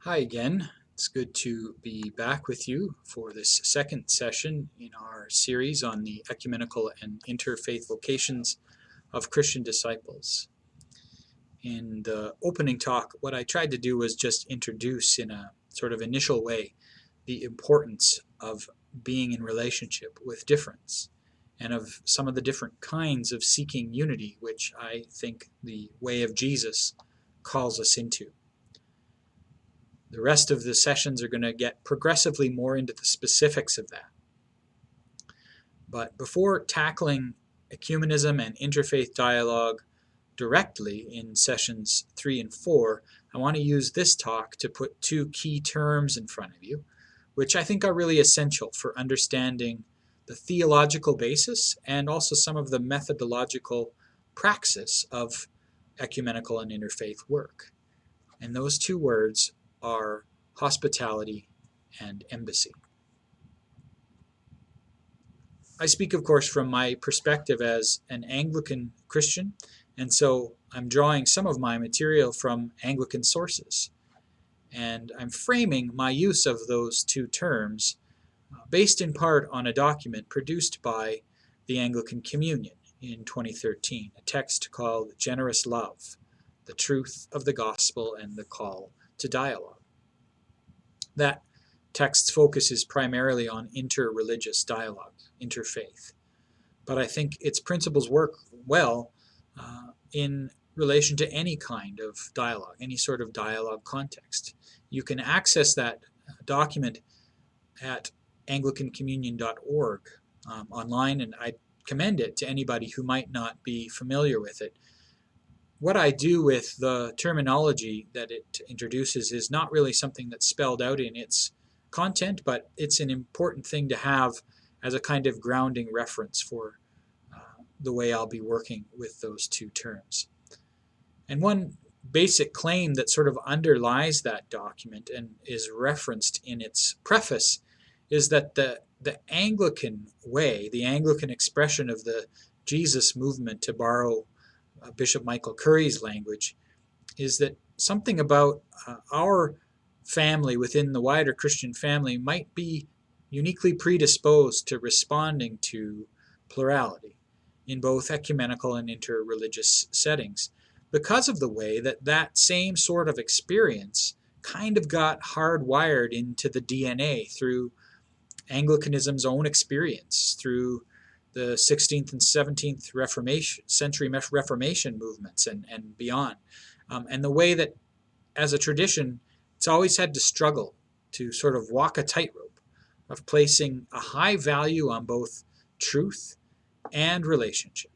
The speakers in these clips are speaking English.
Hi again. It's good to be back with you for this second session in our series on the ecumenical and interfaith vocations of Christian disciples. In the opening talk, what I tried to do was just introduce in a sort of initial way the importance of being in relationship with difference and of some of the different kinds of seeking unity, which I think the way of Jesus calls us into. The rest of the sessions are going to get progressively more into the specifics of that. But before tackling ecumenism and interfaith dialogue directly in sessions 3 and 4, I want to use this talk to put two key terms in front of you, which I think are really essential for understanding the theological basis and also some of the methodological praxis of ecumenical and interfaith work. And those two words are hospitality and embassy. I speak, of course, from my perspective as an Anglican Christian, and so I'm drawing some of my material from Anglican sources. And I'm framing my use of those two terms based in part on a document produced by the Anglican Communion in 2013, a text called Generous Love, the Truth of the Gospel and the Call to Dialogue. That text's focus is primarily on interreligious dialogue, interfaith. But I think its principles work well in relation to any kind of dialogue, any sort of dialogue context. You can access that document at anglicancommunion.org online, and I commend it to anybody who might not be familiar with it. What I do with the terminology that it introduces is not really something that's spelled out in its content, but it's an important thing to have as a kind of grounding reference for the way I'll be working with those two terms. And one basic claim that sort of underlies that document and is referenced in its preface is that the Anglican way, the Anglican expression of the Jesus movement, to borrow Bishop Michael Curry's language, is that something about our family within the wider Christian family might be uniquely predisposed to responding to plurality in both ecumenical and interreligious settings because of the way that that same sort of experience kind of got hardwired into the DNA through Anglicanism's own experience, through the 16th and 17th century Reformation movements and beyond. And the way that, as a tradition, it's always had to struggle to sort of walk a tightrope of placing a high value on both truth and relationship,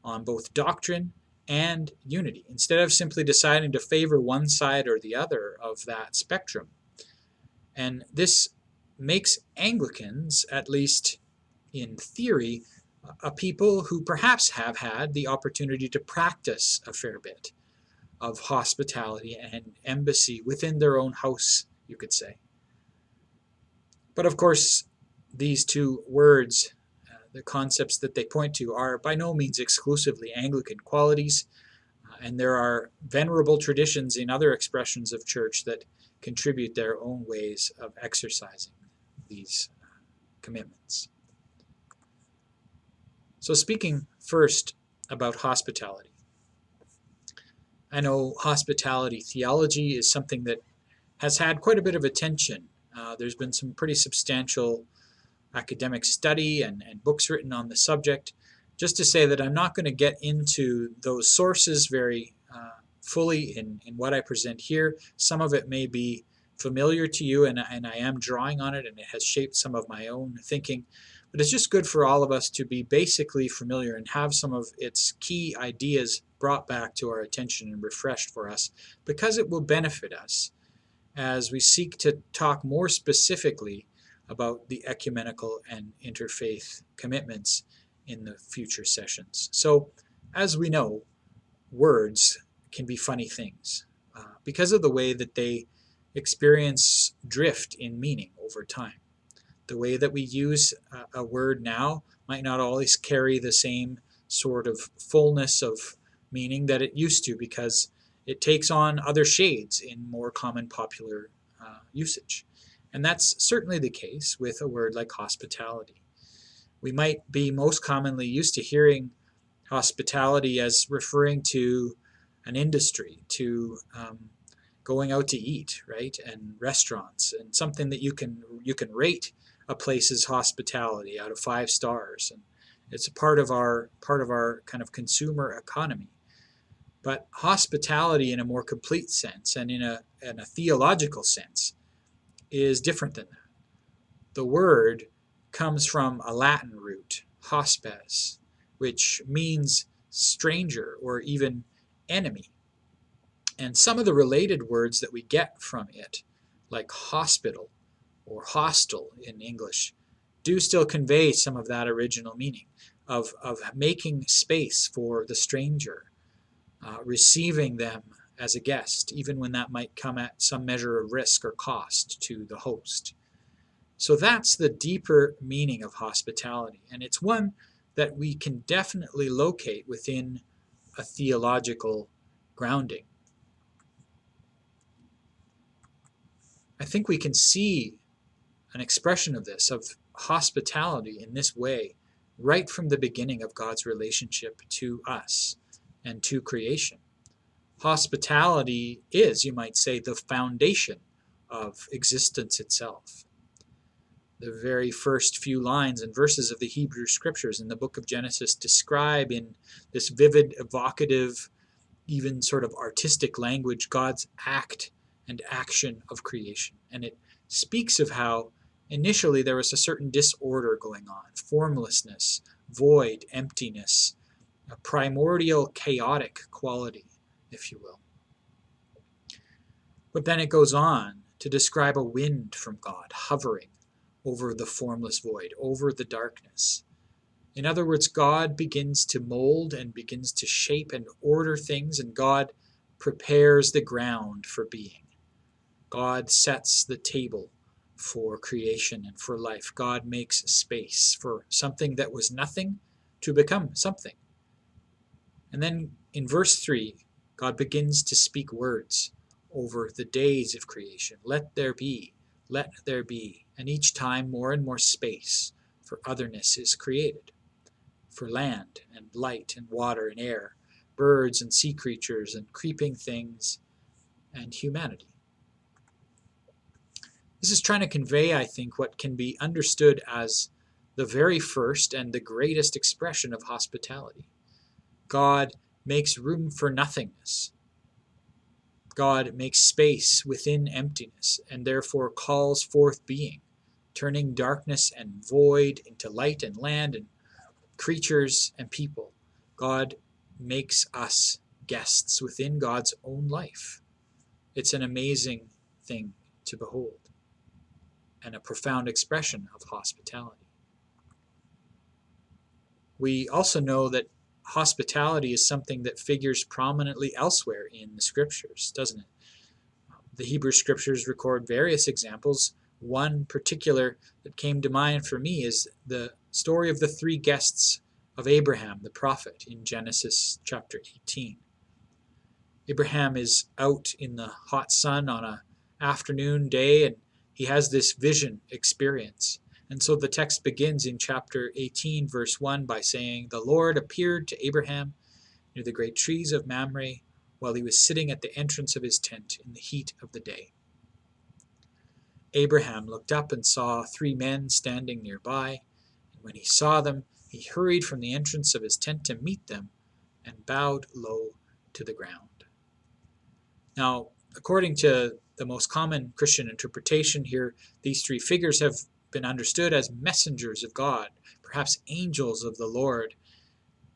on both doctrine and unity, instead of simply deciding to favor one side or the other of that spectrum. And this makes Anglicans, at least in theory, a people who perhaps have had the opportunity to practice a fair bit of hospitality and embassy within their own house, you could say. But of course, these two words, the concepts that they point to, are by no means exclusively Anglican qualities, and there are venerable traditions in other expressions of church that contribute their own ways of exercising these commitments. So speaking first about hospitality, I know hospitality theology is something that has had quite a bit of attention. There's been some pretty substantial academic study and books written on the subject. Just to say that I'm not going to get into those sources very fully in what I present here. Some of it may be familiar to you, and I am drawing on it, and it has shaped some of my own thinking. But it's just good for all of us to be basically familiar and have some of its key ideas brought back to our attention and refreshed for us, because it will benefit us as we seek to talk more specifically about the ecumenical and interfaith commitments in the future sessions. So, as we know, words can be funny things because of the way that they experience drift in meaning over time. The way that we use a word now might not always carry the same sort of fullness of meaning that it used to, because it takes on other shades in more common popular usage. And that's certainly the case with a word like hospitality. We might be most commonly used to hearing hospitality as referring to an industry, to going out to eat, right, and restaurants, and something that you can rate a place's hospitality out of 5 stars, and it's a part of our kind of consumer economy. But hospitality, in a more complete sense and in a theological sense, is different than that. The word comes from a Latin root, hospes, which means stranger or even enemy. And some of the related words that we get from it, like hospital or hostel in English, do still convey some of that original meaning of making space for the stranger, receiving them as a guest, even when that might come at some measure of risk or cost to the host. So that's the deeper meaning of hospitality, and it's one that we can definitely locate within a theological grounding. I think we can see an expression of this, of hospitality in this way, right from the beginning of God's relationship to us and to creation. Hospitality is, you might say, the foundation of existence itself. The very first few lines and verses of the Hebrew Scriptures in the book of Genesis describe in this vivid, evocative, even sort of artistic language God's act and action of creation. And it speaks of how initially there was a certain disorder going on, formlessness, void, emptiness, a primordial chaotic quality, if you will. But then it goes on to describe a wind from God hovering over the formless void, over the darkness. In other words, God begins to mold and begins to shape and order things, and God prepares the ground for being. God sets the table for creation and for life. God makes space for something that was nothing to become something. And then in verse 3, God begins to speak words over the days of creation. Let there be, let there be. And each time more and more space for otherness is created, for land and light and water and air, birds and sea creatures and creeping things and humanity. This is trying to convey, I think, what can be understood as the very first and the greatest expression of hospitality. God makes room for nothingness. God makes space within emptiness and therefore calls forth being, turning darkness and void into light and land and creatures and people. God makes us guests within God's own life. It's an amazing thing to behold and a profound expression of hospitality. We also know that hospitality is something that figures prominently elsewhere in the Scriptures, doesn't it? The Hebrew Scriptures record various examples. One particular that came to mind for me is the story of the 3 guests of Abraham, the prophet, in Genesis chapter 18. Abraham is out in the hot sun on an afternoon day, and he has this vision experience. And so the text begins in chapter 18, verse 1, by saying, "The Lord appeared to Abraham near the great trees of Mamre while he was sitting at the entrance of his tent in the heat of the day. Abraham looked up and saw 3 men standing nearby, and when he saw them, he hurried from the entrance of his tent to meet them and bowed low to the ground." Now, according to the most common Christian interpretation here, these 3 figures have been understood as messengers of God, perhaps angels of the Lord.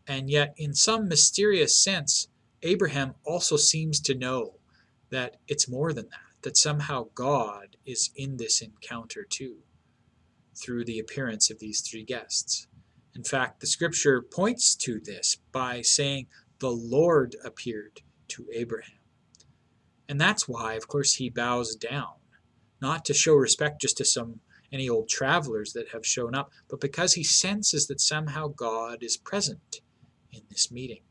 And yet, in some mysterious sense, Abraham also seems to know that it's more than that somehow God is in this encounter too, through the appearance of these 3 guests. In fact, the Scripture points to this by saying, "The Lord appeared to Abraham." And that's why, of course, he bows down, not to show respect just to any old travelers that have shown up, but because he senses that somehow God is present in this meeting.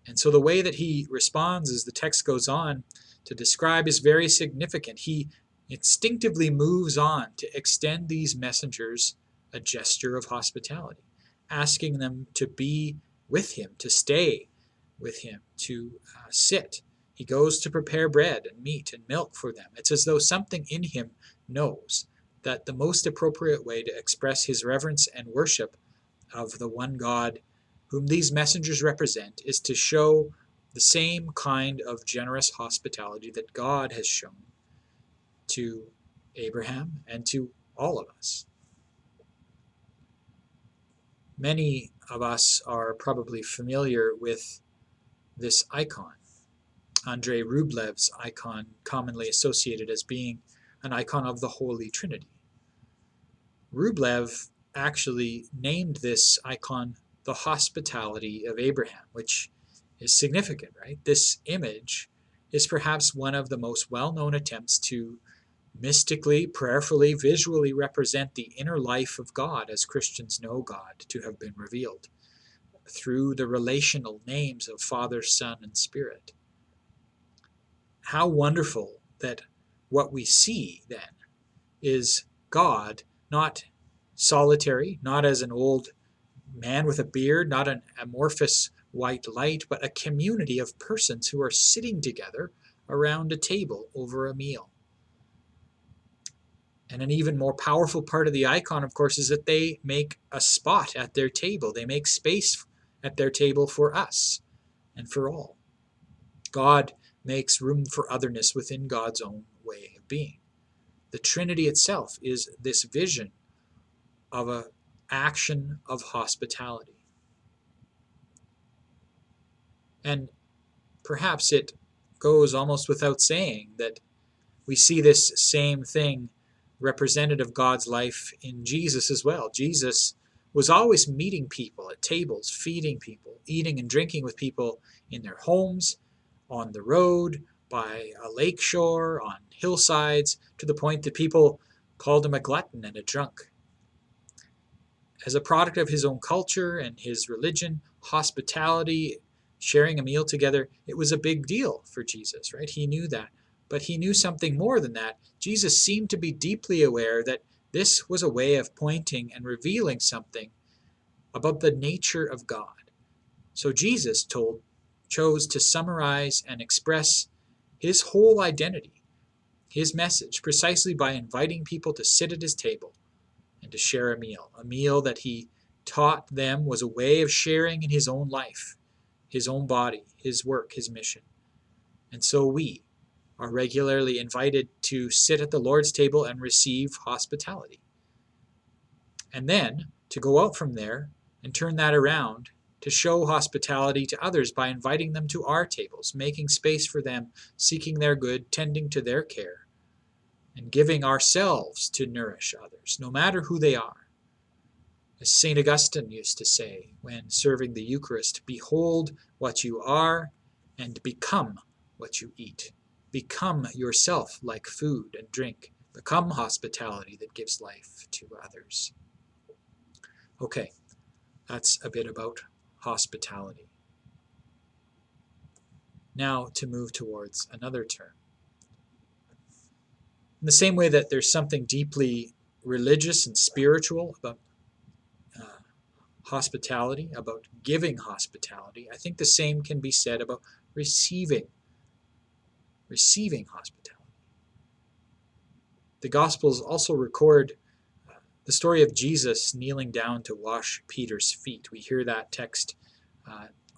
And so the way that he responds as the text goes on to describe is very significant. He instinctively moves on to extend these messengers a gesture of hospitality, asking them to be with him, to stay with him, to sit. He goes to prepare bread and meat and milk for them. It's as though something in him knows that the most appropriate way to express his reverence and worship of the one God whom these messengers represent is to show the same kind of generous hospitality that God has shown to Abraham and to all of us. Many of us are probably familiar with this icon, Andrei Rublev's icon, commonly associated as being an icon of the Holy Trinity. Rublev actually named this icon the hospitality of Abraham, which is significant, right? This image is perhaps one of the most well-known attempts to mystically, prayerfully, visually represent the inner life of God as Christians know God to have been revealed through the relational names of Father, Son, and Spirit. How wonderful that what we see then is God not solitary, not as an old man with a beard, not an amorphous white light, but a community of persons who are sitting together around a table over a meal. And an even more powerful part of the icon, of course, is that they make a spot at their table. They make space at their table for us and for all. God makes room for otherness within God's own way of being. The Trinity itself is this vision of an action of hospitality. And perhaps it goes almost without saying that we see this same thing represented of God's life in Jesus as well. Jesus was always meeting people at tables, feeding people, eating and drinking with people in their homes, on the road, by a lake shore, on hillsides, to the point that people called him a glutton and a drunk. As a product of his own culture and his religion, hospitality, sharing a meal together, it was a big deal for Jesus, right? He knew that. But he knew something more than that. Jesus seemed to be deeply aware that this was a way of pointing and revealing something about the nature of God. So Jesus chose to summarize and express his whole identity, his message, precisely by inviting people to sit at his table and to share a meal that he taught them was a way of sharing in his own life, his own body, his work, his mission. And so we are regularly invited to sit at the Lord's table and receive hospitality. And then to go out from there and turn that around to show hospitality to others by inviting them to our tables, making space for them, seeking their good, tending to their care, and giving ourselves to nourish others, no matter who they are. As St. Augustine used to say when serving the Eucharist, behold what you are and become what you eat. Become yourself like food and drink. Become hospitality that gives life to others. Okay, that's a bit about hospitality. Now to move towards another term. In the same way that there's something deeply religious and spiritual about hospitality, about giving hospitality, I think the same can be said about receiving hospitality. The Gospels also record the story of Jesus kneeling down to wash Peter's feet. We hear that text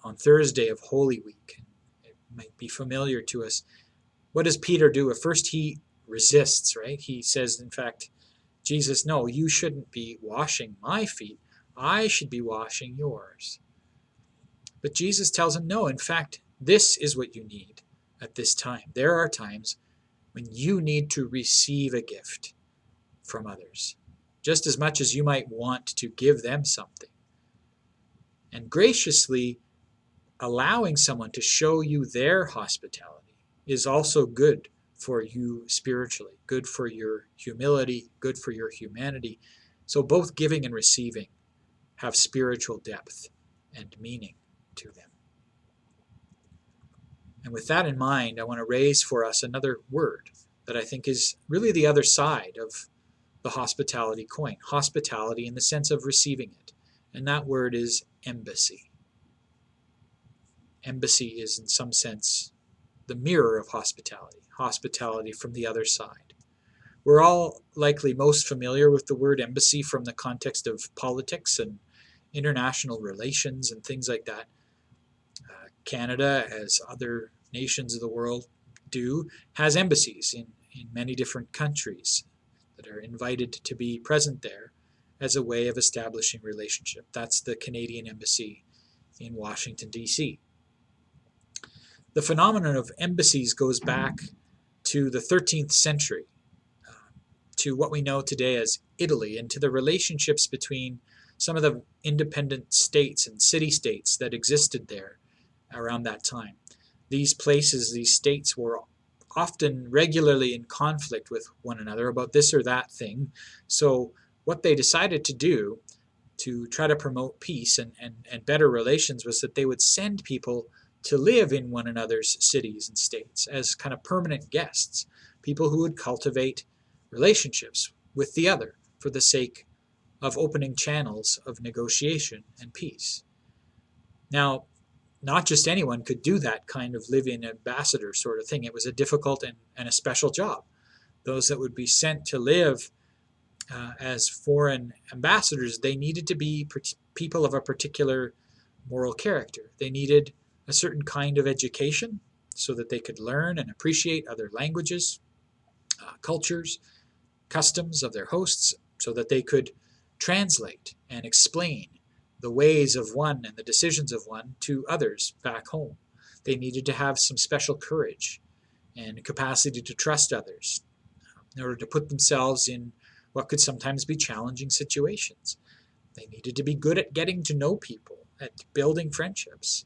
on Thursday of Holy Week. It might be familiar to us. What does Peter do? At first he resists, right? He says, in fact, Jesus, no, you shouldn't be washing my feet. I should be washing yours. But Jesus tells him, no, in fact, this is what you need at this time. There are times when you need to receive a gift from others, just as much as you might want to give them something. And graciously allowing someone to show you their hospitality is also good for you spiritually, good for your humility, good for your humanity. So both giving and receiving have spiritual depth and meaning to them. And with that in mind, I want to raise for us another word that I think is really the other side of the hospitality coin. Hospitality in the sense of receiving it. And that word is embassy. Embassy is in some sense the mirror of hospitality. Hospitality from the other side. We're all likely most familiar with the word embassy from the context of politics and international relations and things like that. Canada, as other nations of the world do, has embassies in many different countries that are invited to be present there as a way of establishing relationship. That's the Canadian Embassy in Washington, D.C. The phenomenon of embassies goes back to the 13th century, to what we know today as Italy, and to the relationships between some of the independent states and city-states that existed there around that time. These places, these states, were often regularly in conflict with one another about this or that thing. So what they decided to do to try to promote peace and better relations was that they would send people to live in one another's cities and states as kind of permanent guests, people who would cultivate relationships with the other for the sake of opening channels of negotiation and peace. Now, not just anyone could do that kind of live-in ambassador sort of thing. It was a difficult and a special job. Those that would be sent to live as foreign ambassadors, they needed to be people of a particular moral character. They needed a certain kind of education so that they could learn and appreciate other languages, cultures, customs of their hosts, so that they could translate and explain the ways of one and the decisions of one to others back home. They needed to have some special courage and capacity to trust others in order to put themselves in what could sometimes be challenging situations. They needed to be good at getting to know people, at building friendships,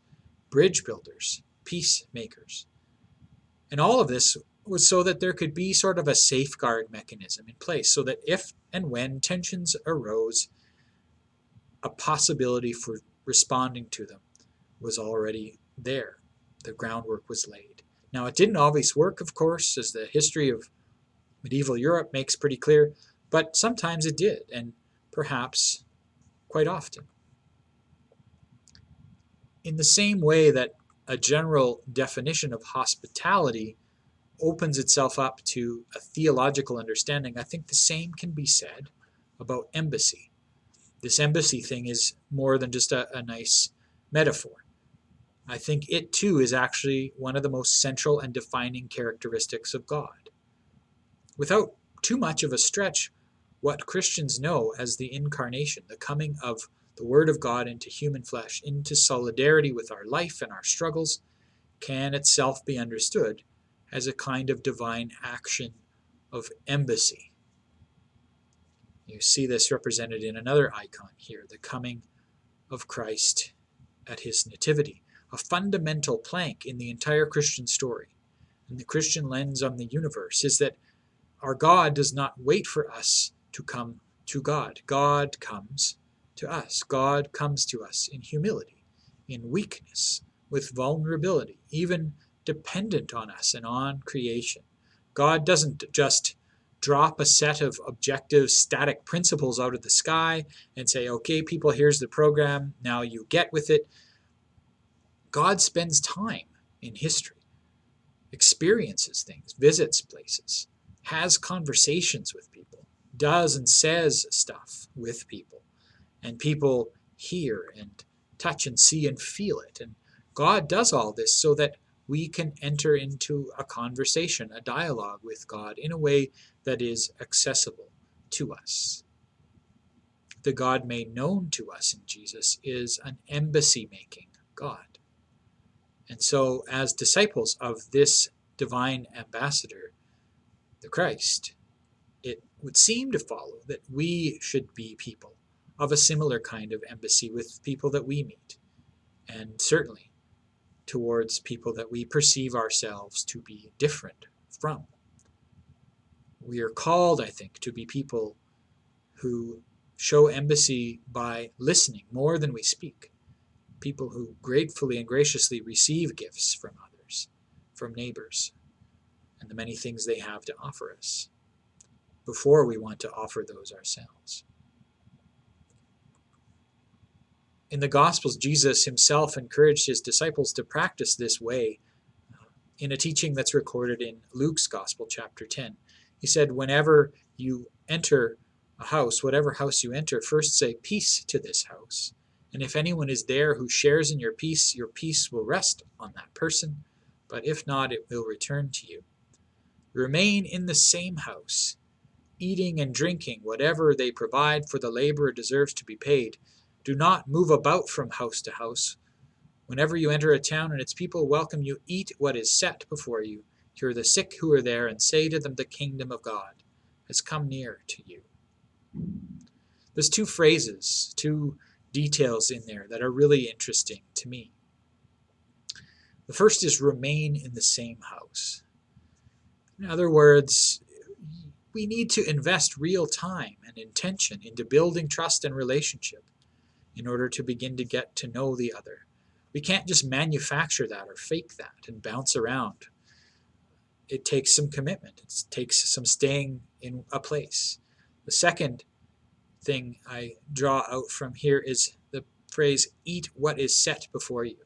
bridge builders, peacemakers. And all of this was so that there could be sort of a safeguard mechanism in place, so that if and when tensions arose, a possibility for responding to them was already there. The groundwork was laid. Now, it didn't always work, of course, as the history of medieval Europe makes pretty clear, but sometimes it did, and perhaps quite often. In the same way that a general definition of hospitality opens itself up to a theological understanding, I think the same can be said about embassy. This embassy thing is more than just a nice metaphor. I think it too is actually one of the most central and defining characteristics of God. Without too much of a stretch, what Christians know as the incarnation, the coming of the Word of God into human flesh, into solidarity with our life and our struggles, can itself be understood as a kind of divine action of embassy. You see this represented in another icon here, the coming of Christ at his nativity, a fundamental plank in the entire Christian story. And the Christian lens on the universe is that our God does not wait for us to come to God. God comes to us. God comes to us in humility, in weakness, with vulnerability, even dependent on us and on creation. God doesn't just drop a set of objective static principles out of the sky and say, okay, people, here's the program, now you get with it. God spends time in history, experiences things, visits places, has conversations with people, does and says stuff with people, and people hear and touch and see and feel it. And God does all this so that we can enter into a conversation, a dialogue with God in a way that is accessible to us. The God made known to us in Jesus is an embassy-making God. And so, as disciples of this divine ambassador, the Christ, it would seem to follow that we should be people of a similar kind of embassy with people that we meet, and certainly towards people that we perceive ourselves to be different from. We are called, I think, to be people who show embassy by listening more than we speak, people who gratefully and graciously receive gifts from others, from neighbors and the many things they have to offer us before we want to offer those ourselves. In the Gospels, Jesus himself encouraged his disciples to practice this way in a teaching that's recorded in Luke's Gospel, chapter 10. He said, whenever you enter a house, whatever house you enter, first say, "Peace to this house." And if anyone is there who shares in your peace will rest on that person, but if not, it will return to you. Remain in the same house, eating and drinking whatever they provide, for the laborer deserves to be paid. Do not move about from house to house. Whenever you enter a town and its people welcome you, eat what is set before you. Cure the sick who are there, and say to them, "The kingdom of God has come near to you." There's two phrases, two details in there that are really interesting to me. The first is remain in the same house. In other words, we need to invest real time and intention into building trust and relationship in order to begin to get to know the other. We can't just manufacture that or fake that and bounce around. It takes some commitment. It takes some staying in a place. The second thing I draw out from here is the phrase, "eat what is set before you."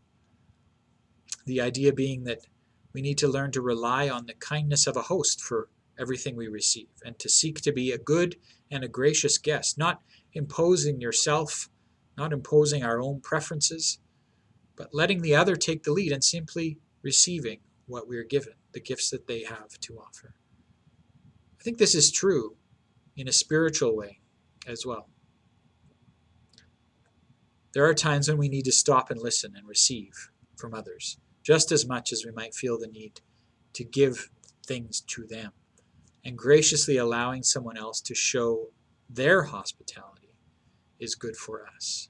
The idea being that we need to learn to rely on the kindness of a host for everything we receive, and to seek to be a good and a gracious guest, not imposing yourself, not imposing our own preferences, but letting the other take the lead and simply receiving what we're given, the gifts that they have to offer. I think this is true in a spiritual way as well. There are times when we need to stop and listen and receive from others, just as much as we might feel the need to give things to them, and graciously allowing someone else to show their hospitality is good for us.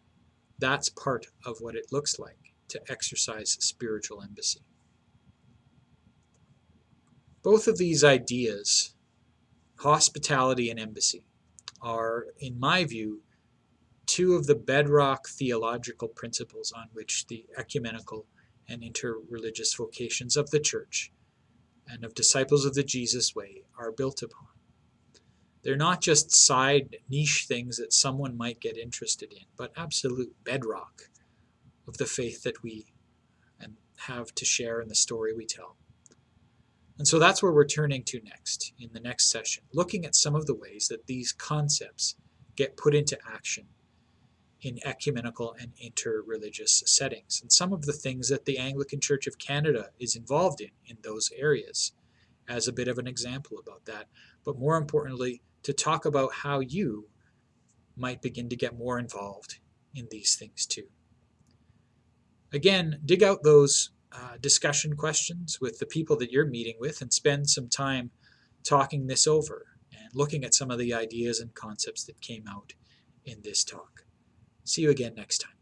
That's part of what it looks like to exercise spiritual embassy. Both of these ideas, hospitality and embassy, are, in my view, two of the bedrock theological principles on which the ecumenical and interreligious vocations of the Church and of disciples of the Jesus way are built upon. They're not just side niche things that someone might get interested in, but absolute bedrock of the faith that we have to share in the story we tell. And so that's where we're turning to next, in the next session, looking at some of the ways that these concepts get put into action in ecumenical and interreligious settings, and some of the things that the Anglican Church of Canada is involved in those areas, as a bit of an example about that. But more importantly, to talk about how you might begin to get more involved in these things too. Again, dig out those discussion questions with the people that you're meeting with and spend some time talking this over and looking at some of the ideas and concepts that came out in this talk. See you again next time.